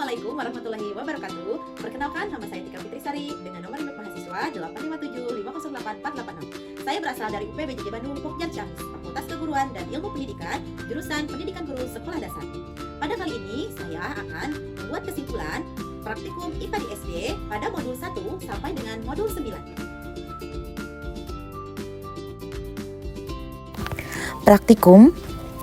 Assalamualaikum warahmatullahi wabarakatuh. Perkenalkan, nama saya Tika Fitrisari dengan nomor induk mahasiswa 857508486. Saya berasal dari UPB JJ Bandung, Pokjarjang, Fakultas Keguruan dan Ilmu Pendidikan, jurusan Pendidikan Guru Sekolah Dasar. Pada kali ini, saya akan membuat kesimpulan praktikum IPA di SD pada modul 1 sampai dengan modul 9. Praktikum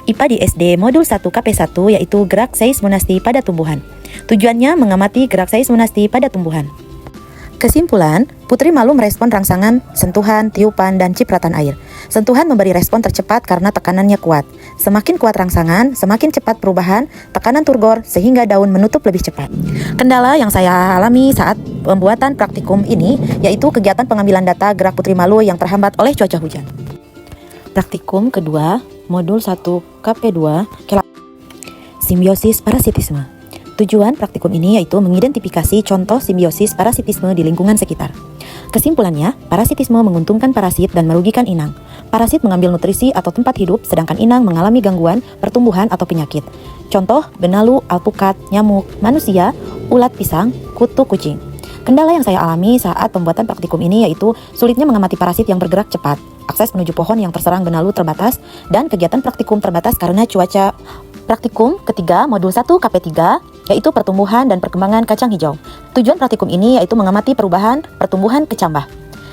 IPA di SD Modul 1 KP1 yaitu gerak seismonasti pada tumbuhan. Tujuannya mengamati gerak seismonasti pada tumbuhan. Kesimpulan, Putri Malu merespon rangsangan, sentuhan, tiupan, dan cipratan air. Sentuhan memberi respon tercepat karena tekanannya kuat. Semakin kuat rangsangan, semakin cepat perubahan tekanan turgor sehingga daun menutup lebih cepat. Kendala yang saya alami saat pembuatan praktikum ini yaitu kegiatan pengambilan data gerak Putri Malu yang terhambat oleh cuaca hujan. Praktikum kedua, Modul 1 KP2, simbiosis parasitisme. Tujuan praktikum ini yaitu mengidentifikasi contoh simbiosis parasitisme di lingkungan sekitar. Kesimpulannya, parasitisme menguntungkan parasit dan merugikan inang. Parasit mengambil nutrisi atau tempat hidup, sedangkan inang mengalami gangguan, pertumbuhan atau penyakit. Contoh, benalu, alpukat, nyamuk, manusia, ulat pisang, kutu kucing. Kendala yang saya alami saat pembuatan praktikum ini yaitu sulitnya mengamati parasit yang bergerak cepat, akses menuju pohon yang terserang benalu terbatas, dan kegiatan praktikum terbatas karena cuaca. Praktikum ketiga modul 1 KP3 yaitu pertumbuhan dan perkembangan kacang hijau. Tujuan praktikum ini yaitu mengamati perubahan pertumbuhan kecambah.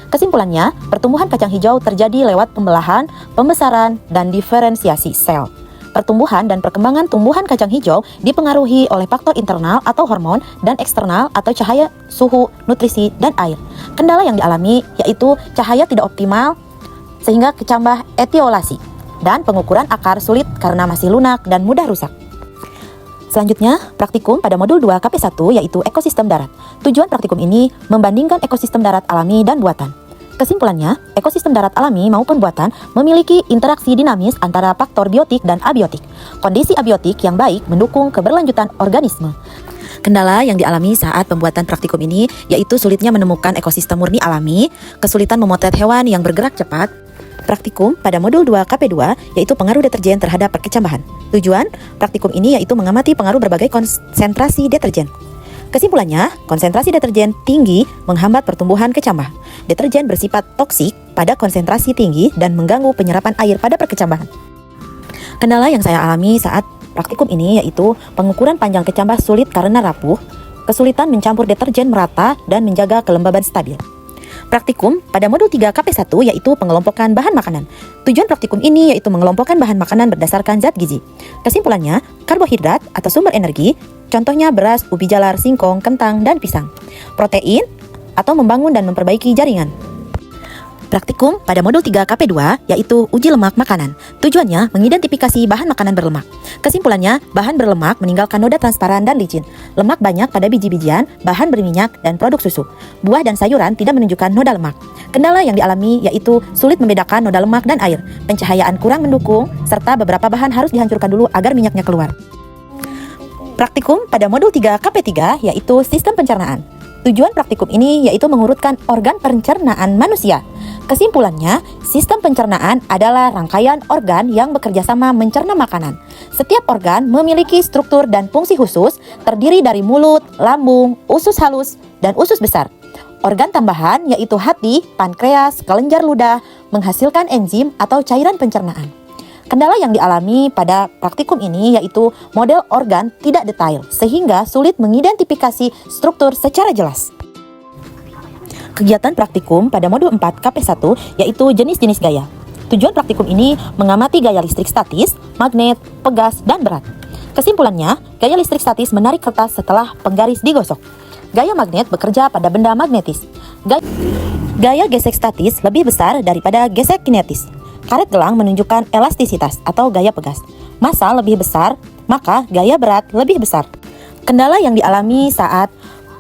Kesimpulannya, pertumbuhan kacang hijau terjadi lewat pembelahan, pembesaran, dan diferensiasi sel. Pertumbuhan dan perkembangan tumbuhan kacang hijau dipengaruhi oleh faktor internal atau hormon dan eksternal atau cahaya, suhu, nutrisi, dan air. Kendala yang dialami yaitu cahaya tidak optimal sehingga kecambah etiolasi, dan pengukuran akar sulit karena masih lunak dan mudah rusak. Selanjutnya, praktikum pada modul 2 KP1 yaitu ekosistem darat. Tujuan praktikum ini membandingkan ekosistem darat alami dan buatan. Kesimpulannya, ekosistem darat alami maupun buatan memiliki interaksi dinamis antara faktor biotik dan abiotik. Kondisi abiotik yang baik mendukung keberlanjutan organisme. Kendala yang dialami saat pembuatan praktikum ini yaitu sulitnya menemukan ekosistem murni alami, kesulitan memotret hewan yang bergerak cepat. Praktikum pada modul 2 KP2 yaitu pengaruh deterjen terhadap perkecambahan. Tujuan praktikum ini yaitu mengamati pengaruh berbagai konsentrasi deterjen. Kesimpulannya, konsentrasi deterjen tinggi menghambat pertumbuhan kecambah. Deterjen bersifat toksik pada konsentrasi tinggi dan mengganggu penyerapan air pada perkecambahan. Kendala yang saya alami saat praktikum ini yaitu pengukuran panjang kecambah sulit karena rapuh, kesulitan mencampur deterjen merata dan menjaga kelembaban stabil. Praktikum pada modul 3 KP1 yaitu pengelompokan bahan makanan. Tujuan praktikum ini yaitu mengelompokkan bahan makanan berdasarkan zat gizi. Kesimpulannya, karbohidrat atau sumber energi, contohnya beras, ubi jalar, singkong, kentang, dan pisang. Protein atau membangun dan memperbaiki jaringan. Praktikum pada modul 3 KP2 yaitu uji lemak makanan. Tujuannya mengidentifikasi bahan makanan berlemak. Kesimpulannya, bahan berlemak meninggalkan noda transparan dan licin. Lemak banyak pada biji-bijian, bahan berminyak, dan produk susu. Buah dan sayuran tidak menunjukkan noda lemak. Kendala yang dialami yaitu sulit membedakan noda lemak dan air. Pencahayaan kurang mendukung, serta beberapa bahan harus dihancurkan dulu agar minyaknya keluar. Praktikum pada modul 3 KP3 yaitu sistem pencernaan. Tujuan praktikum ini yaitu mengurutkan organ pencernaan manusia. Kesimpulannya, sistem pencernaan adalah rangkaian organ yang bekerja sama mencerna makanan. Setiap organ memiliki struktur dan fungsi khusus, terdiri dari mulut, lambung, usus halus, dan usus besar. Organ tambahan yaitu hati, pankreas, kelenjar ludah, menghasilkan enzim atau cairan pencernaan. Kendala yang dialami pada praktikum ini yaitu model organ tidak detail, sehingga sulit mengidentifikasi struktur secara jelas. Kegiatan praktikum pada modul 4 KP1 yaitu jenis-jenis gaya. Tujuan praktikum ini mengamati gaya listrik statis, magnet, pegas, dan berat. Kesimpulannya, gaya listrik statis menarik kertas setelah penggaris digosok. Gaya magnet bekerja pada benda magnetis. Gaya gesek statis lebih besar daripada gesek kinetis. Karet gelang menunjukkan elastisitas atau gaya pegas. Massa lebih besar, maka gaya berat lebih besar. Kendala yang dialami saat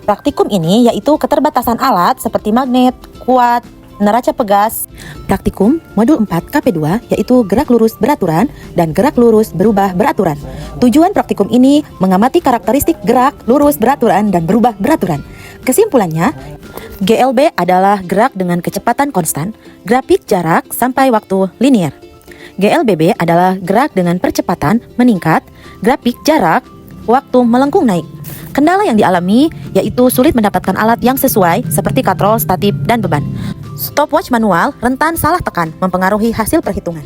praktikum ini yaitu keterbatasan alat seperti magnet, kuat, neraca pegas. Praktikum modul 4 KP2 yaitu gerak lurus beraturan dan gerak lurus berubah beraturan. Tujuan praktikum ini mengamati karakteristik gerak lurus beraturan dan berubah beraturan. Kesimpulannya, GLB adalah gerak dengan kecepatan konstan, grafik jarak sampai waktu linear. GLBB adalah gerak dengan percepatan meningkat, grafik jarak waktu melengkung naik. Kendala yang dialami yaitu sulit mendapatkan alat yang sesuai seperti katrol, statif, dan beban. Stopwatch manual rentan salah tekan mempengaruhi hasil perhitungan.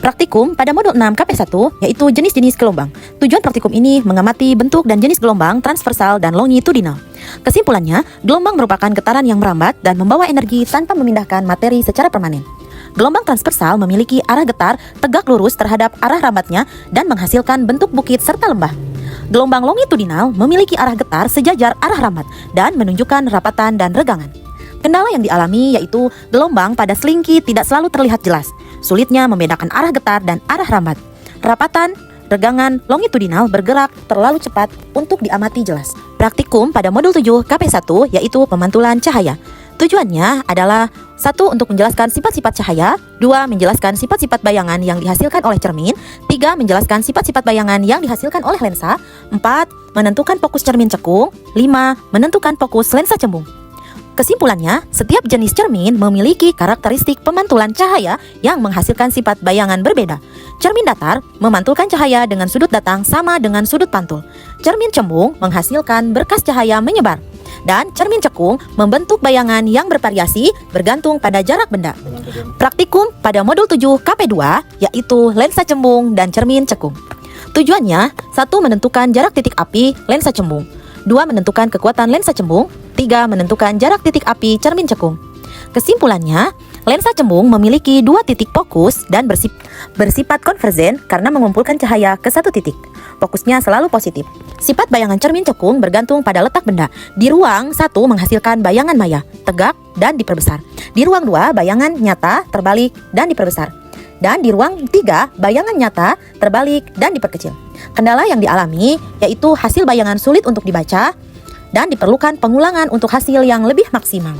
Praktikum pada modul 6 KP1 yaitu jenis-jenis gelombang. Tujuan praktikum ini mengamati bentuk dan jenis gelombang transversal dan longitudinal. Kesimpulannya, gelombang merupakan getaran yang merambat dan membawa energi tanpa memindahkan materi secara permanen. Gelombang transversal memiliki arah getar tegak lurus terhadap arah rambatnya dan menghasilkan bentuk bukit serta lembah. Gelombang longitudinal memiliki arah getar sejajar arah rambat dan menunjukkan rapatan dan regangan. Kendala yang dialami yaitu gelombang pada selingki tidak selalu terlihat jelas. Sulitnya membedakan arah getar dan arah rambat. Rapatan, regangan, longitudinal bergerak terlalu cepat untuk diamati jelas. Praktikum pada modul 7 KP1 yaitu pemantulan cahaya. Tujuannya adalah 1. Untuk menjelaskan sifat-sifat cahaya, 2. Menjelaskan sifat-sifat bayangan yang dihasilkan oleh cermin, 3. Menjelaskan sifat-sifat bayangan yang dihasilkan oleh lensa, 4. Menentukan fokus cermin cekung, 5. Menentukan fokus lensa cembung. Kesimpulannya, setiap jenis cermin memiliki karakteristik pemantulan cahaya yang menghasilkan sifat bayangan berbeda. Cermin datar memantulkan cahaya dengan sudut datang sama dengan sudut pantul. Cermin cembung menghasilkan berkas cahaya menyebar. Dan cermin cekung membentuk bayangan yang bervariasi bergantung pada jarak benda. Praktikum pada modul 7 KP2 yaitu lensa cembung dan cermin cekung. Tujuannya, 1. Menentukan jarak titik api lensa cembung, 2. Menentukan kekuatan lensa cembung, 3. Menentukan jarak titik api cermin cekung. Kesimpulannya, lensa cembung memiliki 2 titik fokus dan bersifat konvergen karena mengumpulkan cahaya ke satu titik. Fokusnya selalu positif. Sifat bayangan cermin cekung bergantung pada letak benda. Di ruang 1 menghasilkan bayangan maya, tegak dan diperbesar. Di ruang 2 bayangan nyata, terbalik dan diperbesar. Dan di ruang 3 bayangan nyata, terbalik dan diperkecil. Kendala yang dialami yaitu hasil bayangan sulit untuk dibaca dan diperlukan pengulangan untuk hasil yang lebih maksimal.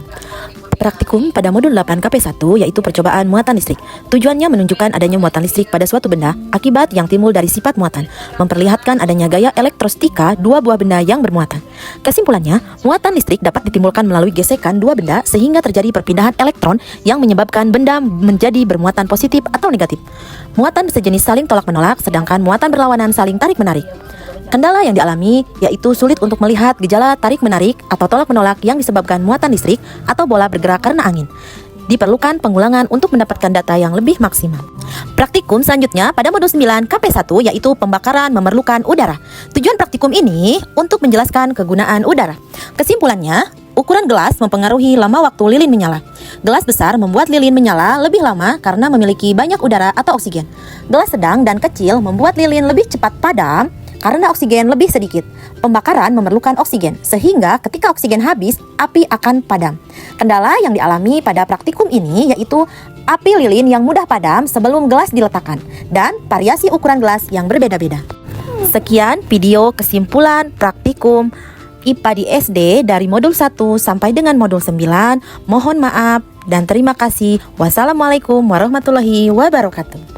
Praktikum pada modul 8 KP1 yaitu percobaan muatan listrik. Tujuannya menunjukkan adanya muatan listrik pada suatu benda akibat yang timbul dari sifat muatan, memperlihatkan adanya gaya elektrostika dua buah benda yang bermuatan. Kesimpulannya, muatan listrik dapat ditimbulkan melalui gesekan dua benda sehingga terjadi perpindahan elektron yang menyebabkan benda menjadi bermuatan positif atau negatif. Muatan sejenis saling tolak-menolak, sedangkan muatan berlawanan saling tarik-menarik. Kendala yang dialami yaitu sulit untuk melihat gejala tarik-menarik atau tolak-menolak yang disebabkan muatan listrik atau bola bergerak karena angin. Diperlukan pengulangan untuk mendapatkan data yang lebih maksimal. Praktikum selanjutnya pada modul 9 KP1 yaitu pembakaran memerlukan udara. Tujuan praktikum ini untuk menjelaskan kegunaan udara. Kesimpulannya, ukuran gelas mempengaruhi lama waktu lilin menyala. Gelas besar membuat lilin menyala lebih lama karena memiliki banyak udara atau oksigen. Gelas sedang dan kecil membuat lilin lebih cepat padam karena oksigen lebih sedikit. Pembakaran memerlukan oksigen, sehingga ketika oksigen habis, api akan padam. Kendala yang dialami pada praktikum ini yaitu api lilin yang mudah padam sebelum gelas diletakkan, dan variasi ukuran gelas yang berbeda-beda. Sekian video kesimpulan praktikum IPA di SD dari modul 1 sampai dengan modul 9. Mohon maaf dan terima kasih. Wassalamualaikum warahmatullahi wabarakatuh.